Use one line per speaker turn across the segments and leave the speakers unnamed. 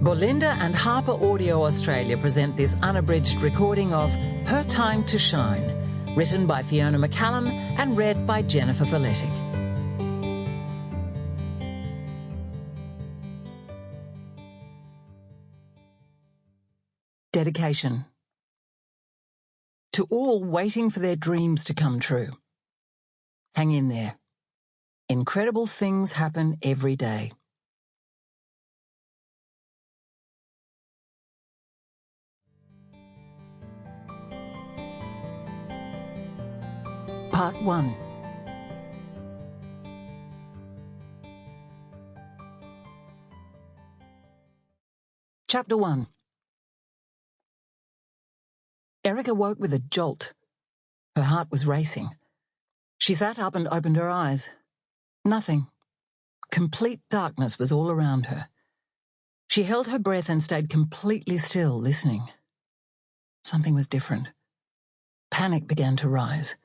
Belinda and HarperAudio Australia present this unabridged recording of Her Time to Shine, written by Fiona Mccallum and read by Jennifer Vuletic. Dedication. To all waiting for their dreams to come true. Hang in there. Incredible things happen every day. Part 1. Chapter 1. Erica woke with a jolt. Her heart was racing. She sat up and opened her eyes. Nothing. Complete darkness was all around her. She held her breath and stayed completely still, listening. Something was different. Panic began to rise.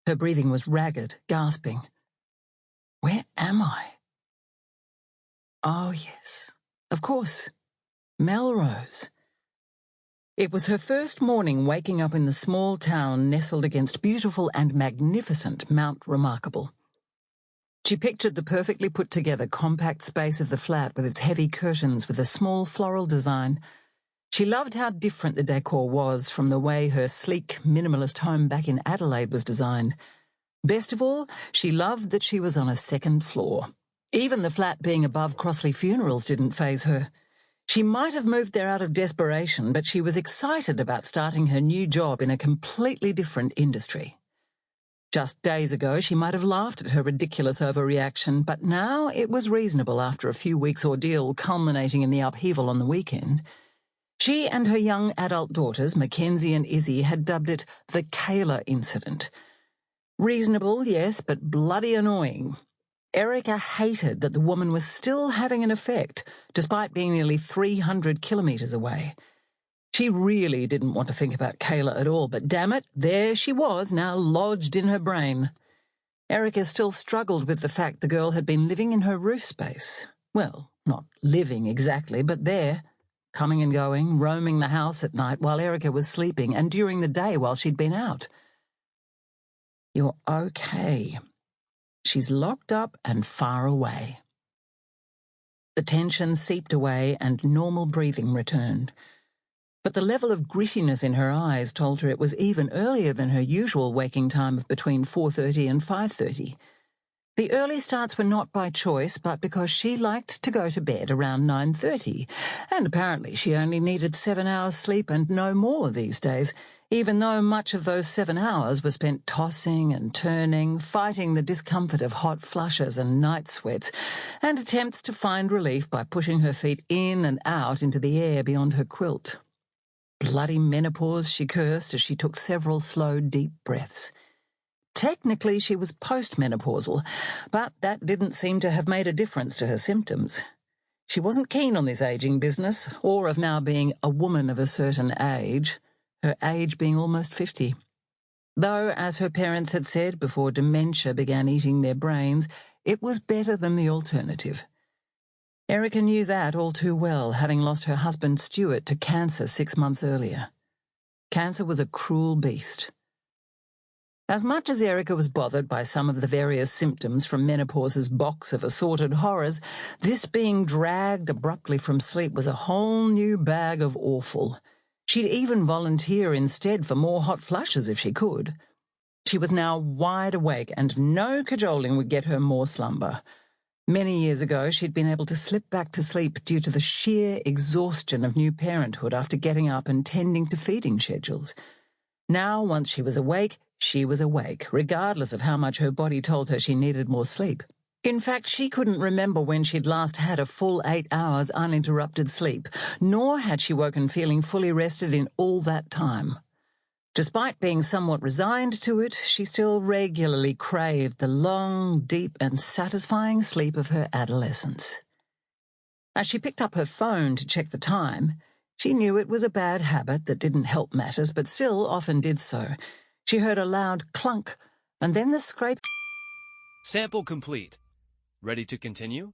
Her breathing was ragged, gasping. Where am I? Oh, yes, of course. Melrose. It was her first morning waking up in the small town nestled against beautiful and magnificent Mount Remarkable. She pictured the perfectly put-together compact space of the flat with its heavy curtains with a small floral design. She loved how different the decor was from the way her sleek, minimalist home back in Adelaide was designed. Best of all, she loved that she was on a second floor. Even the flat being above Crossley Funerals didn't faze her. She might have moved there out of desperation, but she was excited about starting her new job in a completely different industry. Just days ago, she might have laughed at her ridiculous overreaction, but now it was reasonable after a few weeks' ordeal culminating in the upheaval on the weekend. She and her young adult daughters, Mackenzie and Izzy, had dubbed it the Kayla incident. Reasonable, yes, but bloody annoying. Erica hated that the woman was still having an effect, despite being nearly 300 kilometres away. She really didn't want to think about Kayla at all, but damn it, there she was, now lodged in her brain. Erica still struggled with the fact the girl had been living in her roof space. Well, not living exactly, but there. Coming and going, roaming the house at night while Erica was sleeping, and during the day while she'd been out. You're okay. She's locked up and far away. The tension seeped away and normal breathing returned. But the level of grittiness in her eyes told her it was even earlier than her usual waking time of between 4:30 and 5:30. The early starts were not by choice, but because she liked to go to bed around 9:30, and apparently she only needed 7 hours sleep and no more these days, even though much of those 7 hours were spent tossing and turning, fighting the discomfort of hot flushes and night sweats, and attempts to find relief by pushing her feet in and out into the air beyond her quilt. Bloody menopause, she cursed as she took several slow, deep breaths. Technically, she was postmenopausal, but that didn't seem to have made a difference to her symptoms. She wasn't keen on this aging business, or of now being a woman of a certain age, her age being almost 50. Though, as her parents had said before dementia began eating their brains, it was better than the alternative. Erica knew that all too well, having lost her husband Stuart to cancer 6 months earlier. Cancer was a cruel beast. As much as Erica was bothered by some of the various symptoms from menopause's box of assorted horrors, this being dragged abruptly from sleep was a whole new bag of awful. She'd even volunteer instead for more hot flushes if she could. She was now wide awake, and no cajoling would get her more slumber. Many years ago, she'd been able to slip back to sleep due to the sheer exhaustion of new parenthood after getting up and tending to feeding schedules. Now, once she was awake, regardless of how much her body told her she needed more sleep. In fact, she couldn't remember when she'd last had a full 8 hours uninterrupted sleep, nor had she woken feeling fully rested in all that time. Despite being somewhat resigned to it, she still regularly craved the long, deep, and satisfying sleep of her adolescence. As she picked up her phone to check the time, she knew it was a bad habit that didn't help matters, but still often did so. She heard a loud clunk, and then the scrape.
Sample complete. Ready to continue?